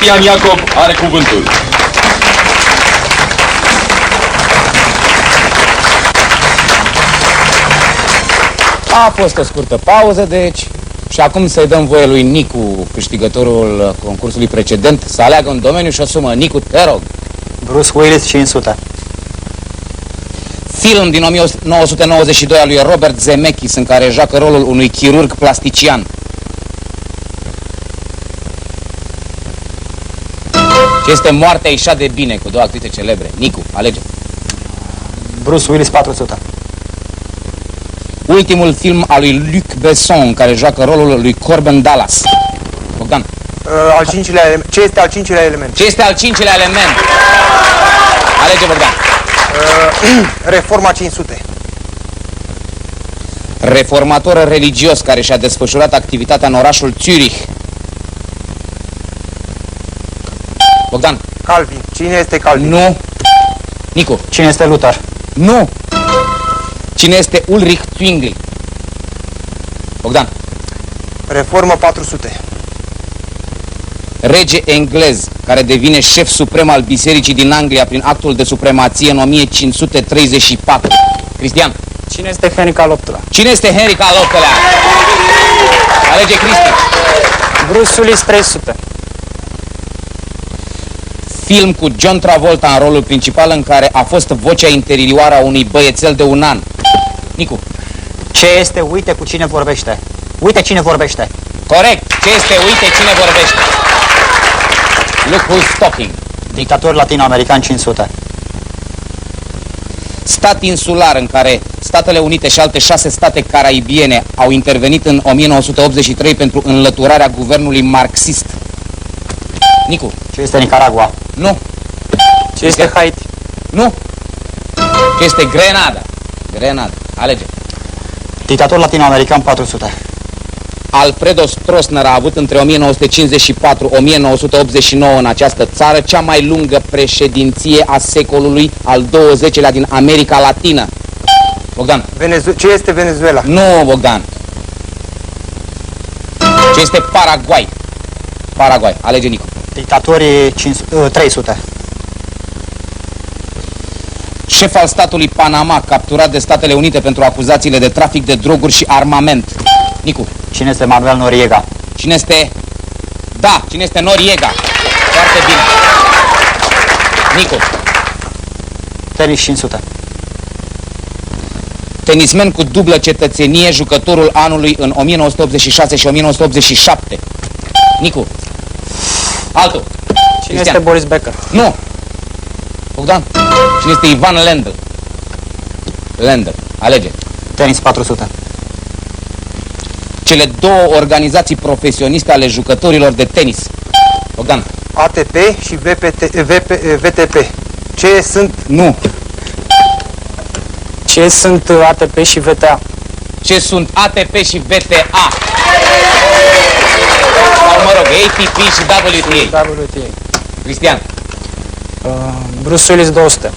Cristian Iacob are cuvântul. A fost o scurtă pauză, deci, și acum să-i dăm voie lui Nicu, câștigătorul concursului precedent, să aleagă un domeniu și o sumă. Nicu, te rog. Bruce Willis, 500. Film din 1992 al lui Robert Zemeckis, în care joacă rolul unui chirurg plastician. Ce este Moartea ieșa de bine, cu două actrițe celebre. Nicu, alege. Bruce Willis, 400. Ultimul film al lui Luc Besson, în care joacă rolul lui Corbin Dallas. Bogdan. Al cincilea element. Ce este al cincilea element? Ce este al cincilea element? Alege, Bogdan. Reforma 500. Reformator religios care și-a desfășurat activitatea în orașul Zurich. Bogdan. Calvin. Cine este Calvin? Nu. Nicu. Cine este Luther? Nu. Cine este Ulrich Zwingli? Bogdan. Reformă 400. Rege englez care devine șef suprem al bisericii din Anglia prin actul de supremație în 1534. Cristian. Cine este Henric al VIII-lea? Cine este Henric al VIII-lea? Alege Cristi. Bruce Willis, 300. Film cu John Travolta în rolul principal, în care a fost vocea interioară a unui băiețel de un an. Nicu. Ce este Uite cu cine vorbește? Uite cine vorbește. Corect. Ce este Uite cine vorbește? Look who's talking. Dictator latino-american, 500. Stat insular în care Statele Unite și alte 6 state caraibiene au intervenit în 1983 pentru înlăturarea guvernului marxist. Nicu. Ce este Nicaragua? Nu. Ce este Haiti? Nu. Ce este Grenada? Grenada. Alege. Dictator latino-american, 400. Alfredo Stroessner a avut între 1904-1989 în această țară cea mai lungă președinție a secolului al XX-lea din America Latină. Bogdan. Ce este Venezuela? Nu, Bogdan. Ce este Paraguay? Paraguay. Alege, Nicu. Dictatorii, 300. Șef al statului Panama, capturat de Statele Unite pentru acuzațiile de trafic de droguri și armament. Nicu. Cine este Manuel Noriega? Cine este... Da, cine este Noriega? Foarte bine. Nicu. Tenis, 500. Tenismen cu dublă cetățenie, jucătorul anului în 1986 și 1987. Nicu. Altul. Cine este Boris Becker? Nu. Bogdan. Cine este Ivan Lendl? Lendl. Alege. Tenis, 400. Cele două organizații profesioniste ale jucătorilor de tenis. Bogdan. ATP și VTP. Ce sunt? Nu. Ce sunt ATP și VTA? Ce sunt ATP și VTA? Sau mă rog, ATP și WTA. WTA. Cristian. Bruce Willis, 200.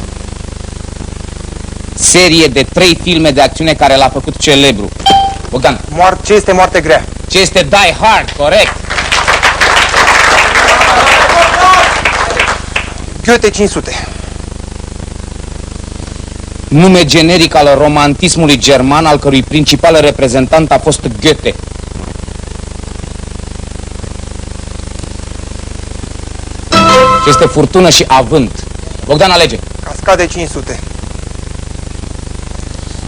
Serie de 3 filme de acțiune care l-a făcut celebru. Bogdan. Ce este Moarte grea? Ce este Die Hard? Corect. Goethe, 500. Nume generic al romantismului german, al cărui principal reprezentant a fost Goethe. Ce este Furtună și Avânt? Bogdan, alege. Cascade, 500.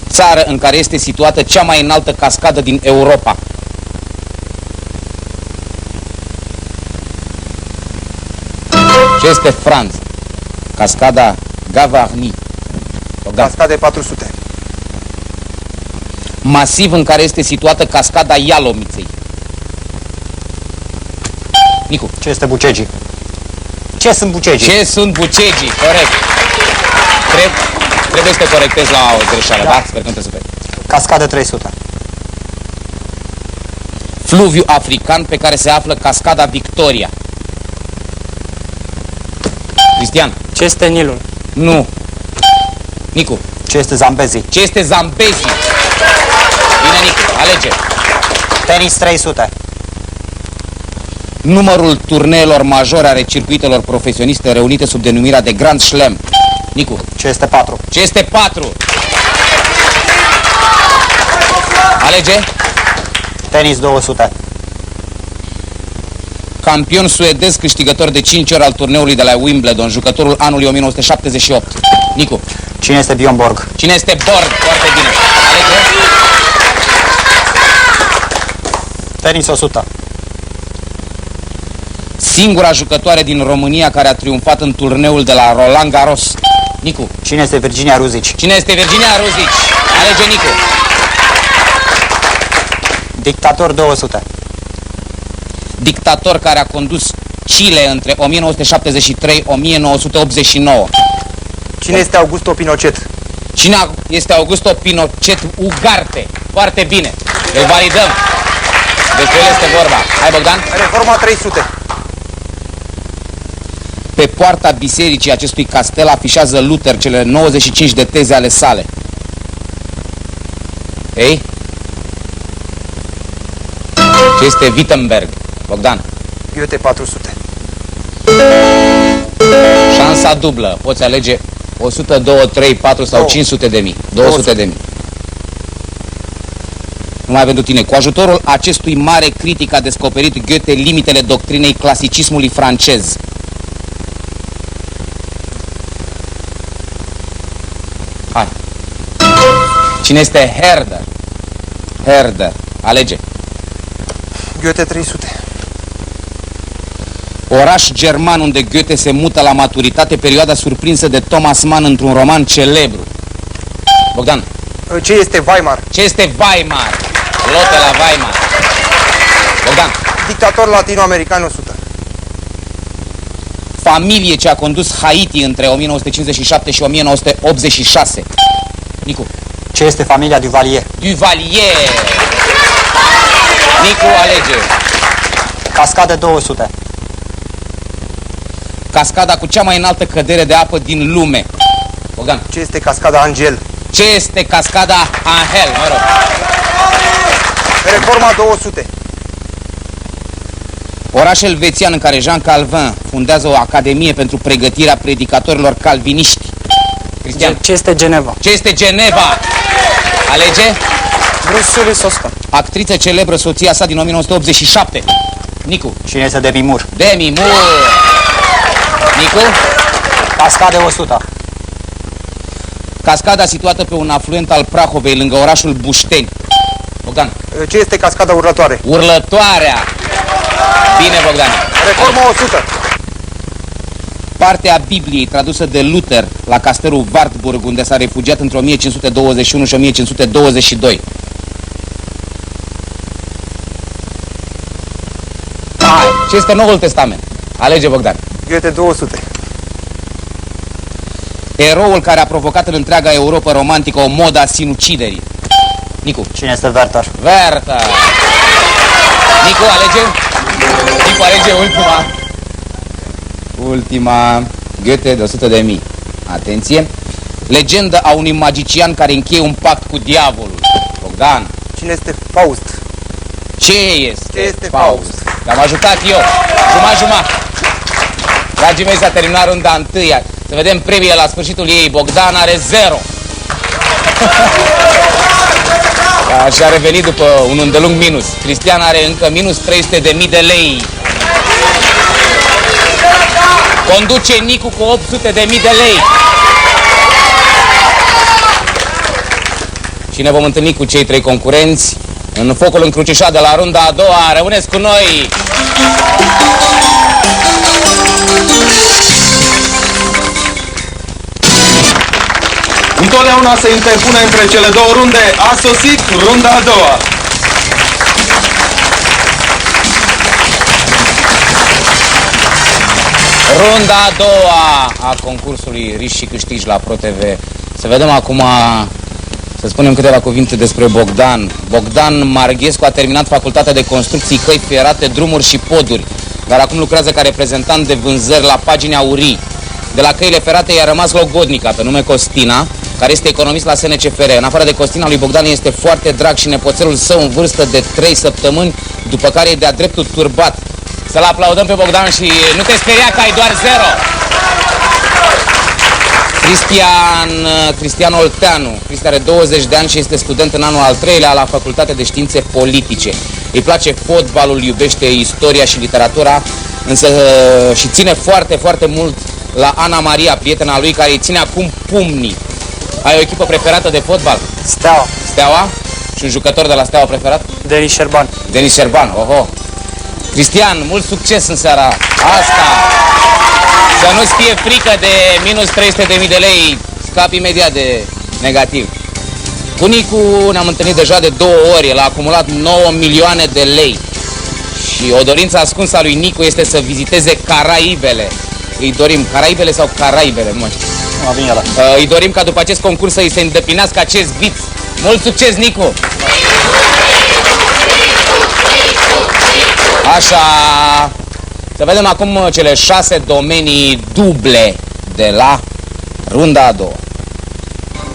Țară în care este situată cea mai înaltă cascadă din Europa. Ce este Franța? Cascada Gavarnie. Cascade, 400. Masiv în care este situată cascada Ialomiței. Nicu. Ce este Bucegii? Ce sunt Bucegii? Ce sunt Bucegii? Corect. Trebuie să te corectezi la o greșeală, da? Sper că nu te superi. Cascadă, 300. Fluviu african pe care se află cascada Victoria. Cristian. Ce este Nilul? Nu. Nicu. Ce este Zambezi? Ce este Zambezi? Bine, Nicu, alege. Tenis, 300. numărul turneelor majore ale circuitelor profesioniste reunite sub denumirea de Grand Slam. Nicu. Ce este 4? Ce este 4? Alege. Tenis 200. Campion suedez, câștigător de 5 ori al turneului de la Wimbledon, jucătorul anului 1978. Nicu. Cine este Bjorn Borg? Cine este Borg? Foarte bine. Alege. Tenis 100. Singura jucătoare din România care a triumfat în turneul de la Roland Garros. Nicu. Cine este Virginia Ruzici? Cine este Virginia Ruzici? Alege, Nicu. Dictator 200. Dictator care a condus Chile între 1973-1989. Cine este Augusto Pinochet? Cine este Augusto Pinochet Ugarte? Foarte bine. Îl validăm. Despre el este vorba. Hai, Bogdan. Reforma 300. Pe poarta bisericii acestui castel afișează Luther cele 95 de teze ale sale. Ei? Ce este Wittenberg? Bogdan. Goethe 400. Șansa dublă. Poți alege 100, 2, 3, 4 sau 500 de mii. 200 de mii. Numai pentru tine. Cu ajutorul acestui mare critic a descoperit Goethe limitele doctrinei clasicismului francez. Hai. Cine este Herder? Herder. Alege. Goethe 300. Oraș german unde Goethe se mută la maturitate, perioada surprinsă de Thomas Mann într-un roman celebru. Bogdan. Ce este Weimar? Ce este Weimar? Lote la Weimar. Bogdan. Dictator latino-american 100. Familie ce a condus Haiti între 1957 și 1986. Nicu. Ce este familia Duvalier? Duvalier. Nicu, alege. Cascade 200. Cascada cu cea mai înaltă cădere de apă din lume. Bogdan. Ce este cascada Angel? Ce este cascada Angel? Mă rog. Reforma 200. Oraș elvețian în care Jean Calvin fundează o academie pentru pregătirea predicatorilor calviniști. Cristian. Ce este Geneva? Ce este Geneva? Alege. Bruxelles 100. Actriță celebră, soția sa din 1987. Nicu. Cine este Demi Moore? Demi Moore. Nicu. Cascade 100. Cascada situată pe un afluent al Prahovei, lângă orașul Bușteni. Bogdan. Ce este cascada urlătoare? Urlătoarea. Bine, Bogdan. Reforma 100. Partea Bibliei tradusă de Luther la castelul Wartburg, unde s-a refugiat între 1521 și 1522. Hai, ce este Noul Testament? Alege, Bogdan. Goethe 200. Eroul care a provocat în întreaga Europa romantică o modă a sinuciderii. Nicu. Cine este Werther? Werther. Nicu, alege. Nicu, alege ultima. Ultima. Goethe de 100 de mii. Atenție. Legenda a unui magician care încheie un pact cu diavolul. Bogdan. Cine este Faust? Ce este? Ce este Faust? Te-am ajutat eu. Jumătate. Dragii mei, s-a terminat runda întâia. Să vedem premiile la sfârșitul ei. Bogdan are 0. Și a revenit după un îndelung minus. Cristian are încă minus 300.000 de lei. Conduce Nicu cu 800.000 de lei. Și ne vom întâlni cu cei 3 concurenți în focul încrucișat de la runda a doua. Rămâneți cu noi! Întotdeauna se interpune între cele două runde. A sosit runda a doua. Runda a doua a concursului Riști și câștigi la ProTV. Să vedem acum, să spunem câteva cuvinte despre Bogdan. Bogdan Marghescu a terminat facultatea de construcții, căi ferate, drumuri și poduri, dar acum lucrează ca reprezentant de vânzări la Pagini Aurii. De la căile ferate i-a rămas logodnica, pe nume Costina, care este economist la SNCFR. În afară de Costina, lui Bogdan este foarte drag și nepoțelul său în vârstă de 3 săptămâni, după care e de-a dreptul turbat. Să-l aplaudăm pe Bogdan și nu te speria că ai doar 0. Cristian Olteanu. Cristian are 20 de ani și este student în anul al 3-lea la Facultatea de Științe Politice. Îi place fotbalul, iubește istoria și literatura, însă și ține foarte, foarte mult la Ana Maria, prietena lui, care îi ține acum pumnii. Ai o echipă preferată de fotbal? Steaua. Steaua? Și un jucător de la Steaua preferat? Denis Șerban. Denis Șerban, oho. Cristian, mult succes în seara asta. Să nu-ți fie frică de minus 300.000 de lei, scapi imediat de negativ. Cu Nicu ne-am întâlnit deja de 2 ori, el a acumulat 9 milioane de lei. Și o dorință ascunsă a lui Nicu este să viziteze Caraibele. Îi dorim, Caraibele sau Caraibele, nu mai știu. Nu vine ăla. Îi dorim ca după acest concurs să îi se îndeplinească acest vis. Mult succes, Nicu! Așa, să vedem acum cele 6 domenii duble de la runda a doua.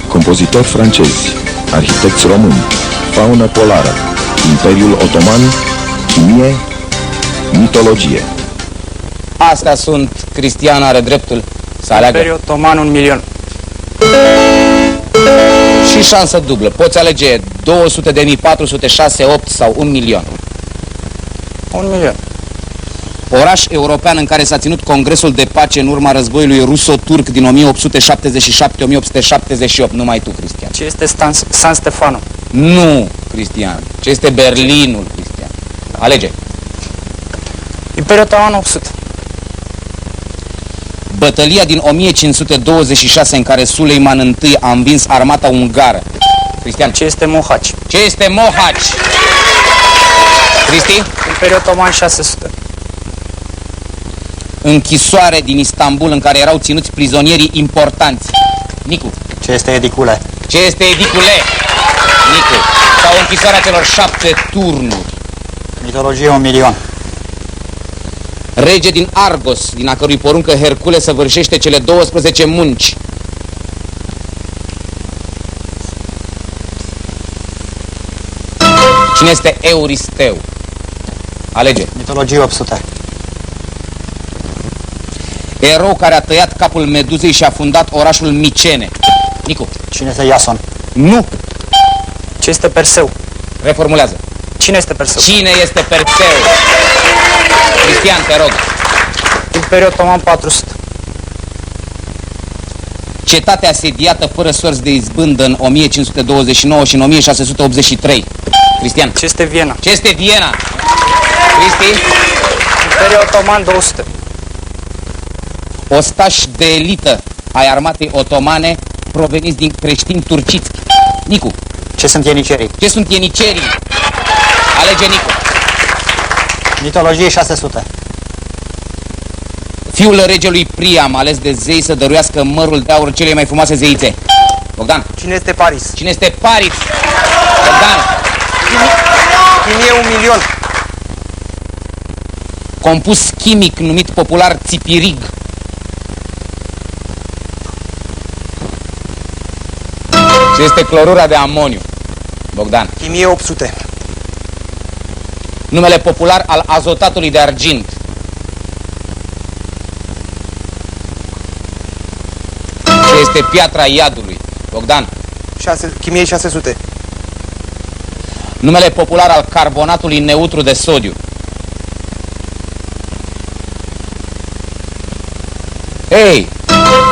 Compozitori francezi, arhitecți români, faună polară, Imperiul Otoman, chimie, mitologie. Astea sunt, Cristian are dreptul să aleagă. Imperiul Otoman 1 milion. Și șansă dublă, poți alege 200.000, 400, 6, 8 sau 1 milion. 1 milion. Oraș european în care s-a ținut Congresul de Pace în urma războiului ruso-turc din 1877-1878. Numai tu, Cristian. Ce este San Stefano? Nu, Cristian. Ce este Berlinul, Cristian? Alege. Imperiul Otoman 800. Bătălia din 1526 în care Suleiman I a învins armata ungară. Cristian. Ce este Mohaci? Ce este Mohaci? Cristi? Imperiul Otoman 600. Închisoare din Istanbul în care erau ținuți prizonierii importanți. Nicu. Ce este Edicule? Ce este Edicule? Nicu. Sau închisoarea celor 7 turnuri. Mitologie 1 milion. Rege din Argos, din a cărui poruncă Hercule săvârșește cele 12 munci. Cine este Euristeu? Alege. Mitologie 800. Erou care a tăiat capul Meduzei și a fundat orașul Micene. Nicu. Cine este Iason? Nu. Ce este Perseu? Reformulează. Cine este Perseu? Cine este Perseu? Cristian, te rog. Imperiul Otoman 400. Cetatea asediată fără sorți de izbândă în 1529 și în 1683. Cristian. Ce este Viena? Ce este Viena? Cristi. Imperiul Otoman 200. Ostași de elită ai armatei otomane proveniți din creștini turciți. Nicu. Ce sunt ienicerii? Ce sunt ienicerii? Alege Nicu. Mitologie 600. Fiul regelui Priam, ales de zei să dăruiască mărul de aur celei mai frumoase zeițe. Bogdan. Cine este Paris? Cine este Paris? Bogdan. Chimie 1 milion. Compus chimic numit popular țipirig. Ce este clorura de amoniu? Bogdan. Chimie 800. Numele popular al azotatului de argint. Ce este piatra iadului? Bogdan. Chimie 600. Numele popular al carbonatului neutru de sodiu. Ei,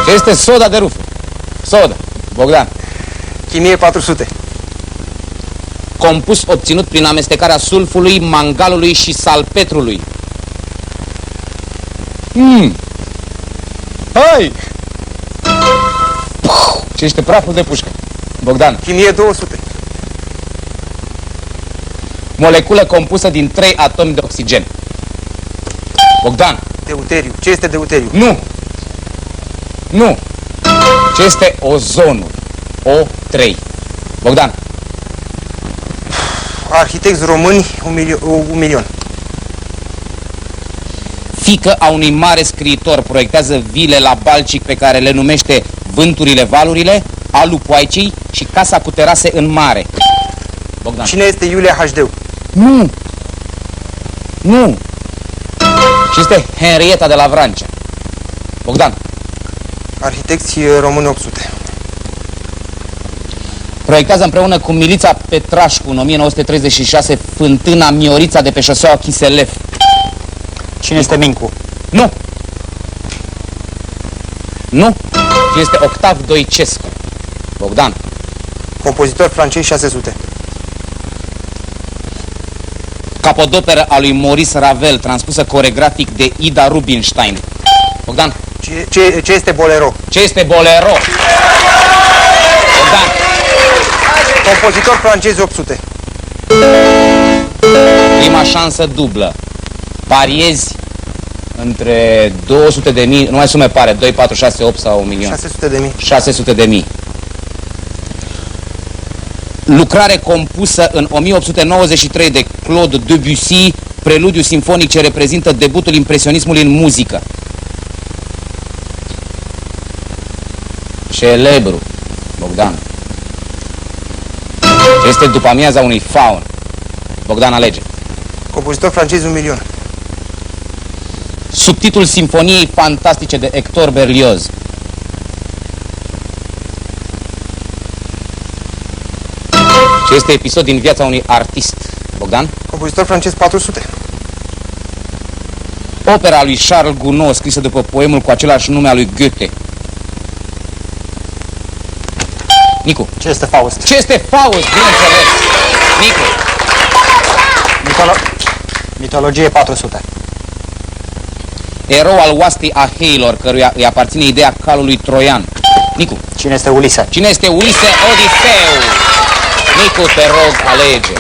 ce este soda de rufă? Soda. Bogdan. Chimie 400. Compus obținut prin amestecarea sulfului, mangalului și salpetrului. Hai! Ce este praful de pușcă? Bogdan. Chimie 200. Moleculă compusă din 3 atomi de oxigen. Bogdan. Deuteriu. Ce este deuteriu? Nu! Nu! Ce este ozonul? O3. Bogdan. Arhitecți români 1 milion. Fiică a unui mare scriitor proiectează vile la Balcic pe care le numește Vânturile Valurile, Alul Poaicei și Casa cu terase în mare. Bogdan. Cine este Iulia HD? Nu! Nu! Și este Henrieta de la Vrancea. Bogdan. Arhitecți români 800. Proiectează împreună cu Milița Petrașcu în 1936 fântâna Miorița de pe șoseaua Chiselef. Cine este Mincu? Nu! Nu! Cine este Octav Doicescu? Bogdan. Compozitor francez 600. Capodoperă a lui Maurice Ravel, transpusă coregrafic de Ida Rubinstein. Bogdan. Ce este bolero? Ce este bolero? Bogdan. Compozitor francez 800. Prima șansă dublă. Pariezi între 200.000, nu mai sume pare, 2, 4, 6, 8 sau 1 milion. 600.000. 600.000. Lucrare compusă în 1893 de Claude Debussy, preludiu simfonic ce reprezintă debutul impresionismului în muzică. Celebru, Bogdan. Este după amiaza unui faun. Bogdan, alege. Compozitor francez 1 milion. Subtitlul Simfoniei fantastice de Hector Berlioz. Ce este episod din viața unui artist. Bogdan? Compozitor francez 400. Opera lui Charles Gounod, scrisă după poemul cu același nume al lui Goethe. Nicu. Ce este Faust? Ce este Faust, bineînțeles. Nicu. Mitologie 400. Erou al oastei Aheilor, căruia îi aparține ideea calului troian. Nicu. Cine este Ulise? Cine este Ulise Odiseu? Nicu, te rog, alege.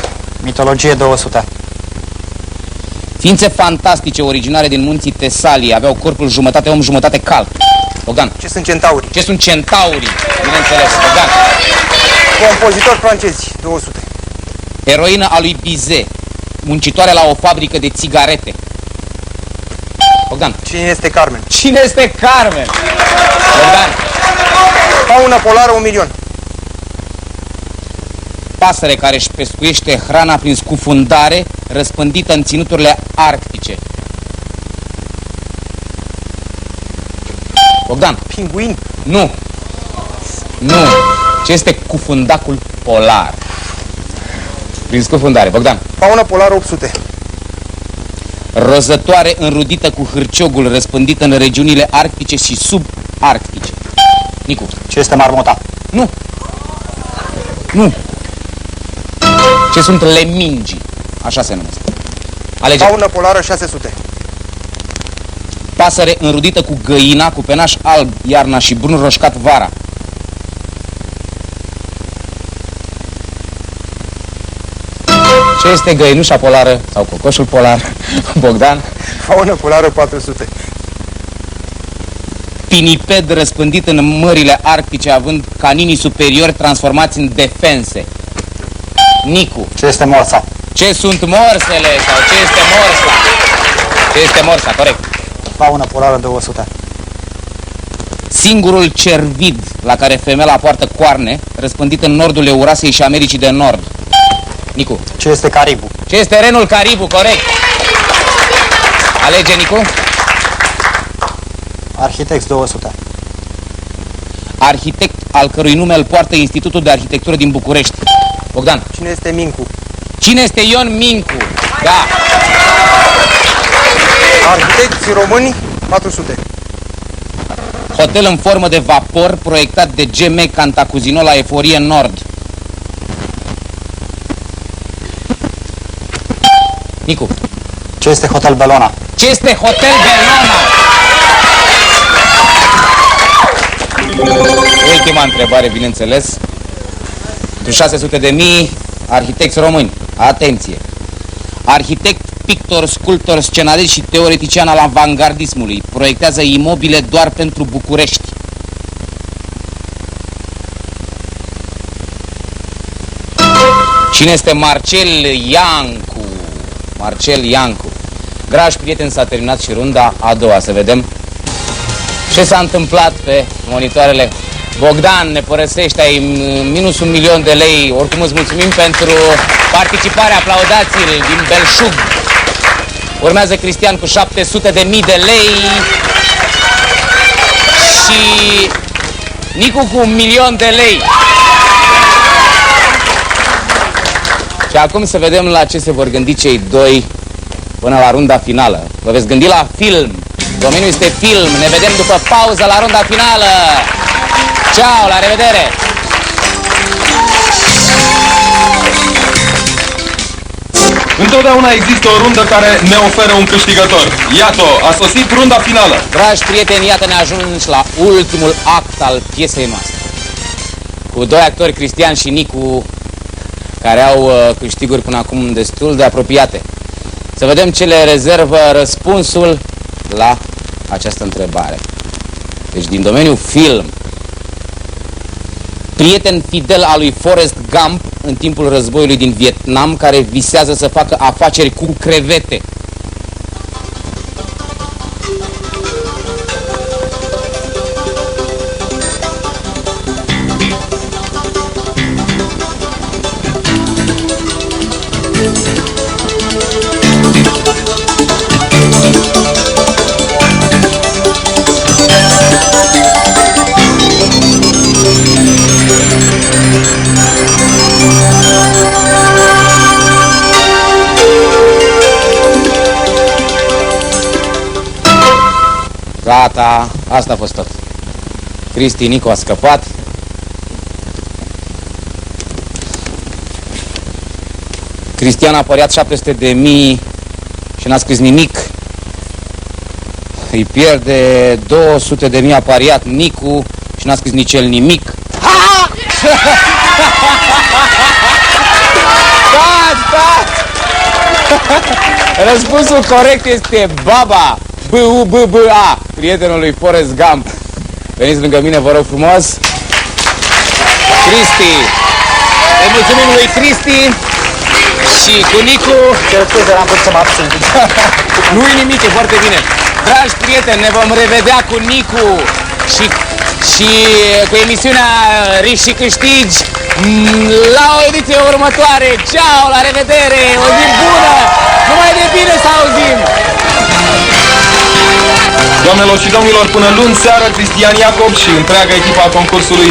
Mitologie 200. Ființe fantastice originare din munții Tesalii aveau corpul jumătate om, jumătate cal. Bogdan. Ce sunt centaurii? Ce sunt centaurii? Bineînțeles, Bogdan. Compozitor francezi 200. Eroină a lui Bizet, muncitoare la o fabrică de țigarete. Bogdan. Cine este Carmen? Cine este Carmen? Bogdan. Fauna polară 1 milion. Pasăre care își pescuiește hrana prin scufundare, răspândită în ținuturile arctice. Bogdan. Pinguin. Nu. Nu. Ce este cufundacul polar? Prin scufundare. Bogdan. Fauna polară 800. Rozătoare înrudită cu hârciogul, răspândită în regiunile arctice și subarctice. Nicu. Ce este marmota? Nu. Nu. Ce sunt lemingii? Așa se numesc. Alege. Fauna polară 600. Pasăre înrudită cu găina, cu penaș alb iarna și brun roșcat vara. Ce este găinușa polară sau cocoșul polar? Bogdan. Fauna polară 400. Piniped răspândit în mările arctice, având caninii superiori transformați în defense. Nicu. Ce este morsa? Ce sunt morsele sau ce este morsa? Ce este morsa, corect. Fauna polară 200. Singurul cervid la care femela poartă coarne, răspândit în nordul Eurasiei și Americii de Nord. Nicu. Ce este caribu? Ce este renul caribu, corect. Alege, Nicu. Arhitecți 200. Arhitect al cărui nume îl poartă Institutul de Arhitectură din București. Bogdan. Cine este Mincu? Cine este Ion Mincu? Da. Arhitecți români 400. Hotel în formă de vapor proiectat de G.M. Cantacuzino la Eforie Nord. Nicu. Ce este Hotel Bellona? Ce este Hotel Bellona? Ultima întrebare, bineînțeles. Pentru 600.000 arhitecți români. Atenție! Arhitect, pictor, sculptor, scenarist și teoretician al avangardismului. Proiectează imobile doar pentru București. Cine este Marcel Iancu? Marcel Iancu. Dragi prieteni, s-a terminat și runda a doua. Să vedem ce s-a întâmplat pe monitoarele. Bogdan, ne părăsești, ai minus 1 milion de lei. Oricum îți mulțumim pentru participare, aplaudați-l din belșug. Urmează Cristian cu 700.000 de lei. Și Nicu cu 1.000.000 de lei. Și acum să vedem la ce se vor gândi cei doi până la runda finală. Vă veți gândi la film. Domeniul este film. Ne vedem după pauză la runda finală. Ciao, la revedere! Întotdeauna există o rundă care ne oferă un câștigător. Iată, a sosit runda finală. Dragi prieteni, iată ne ajungi la ultimul act al piesei noastre. Cu doi actori, Cristian și Nicu, care au câștiguri până acum destul de apropiate. Să vedem ce le rezervă răspunsul la această întrebare. Deci din domeniul film. Prieten fidel al lui Forrest Gump în timpul războiului din Vietnam, care visează să facă afaceri cu crevete. Gata, asta a fost tot. Cristi, Nicu a scăpat. Cristian a păriat 700.000 și n-a scris nimic. Îi pierde 200.000, a pariat Nicu și n-a scris nici el nimic. Răspunsul corect este Baba, B-U-B-B-A, prietenul lui Forrest Gump. Veniți lângă mine, vă rog frumos. Cristi. Îi mulțumim lui Cristi și cu Nicu. Cer scuze, am vrut să mă abțin. Nu-i nimic, e foarte bine. Dragi prieteni, ne vom revedea cu Nicu și cu emisiunea Riși și Câștigi la o ediție următoare. Ciao, la revedere, o zi bună, numai de bine să auzim. Doamnelor și domnilor, până luni seară, Cristian Iacob și întreaga echipa concursului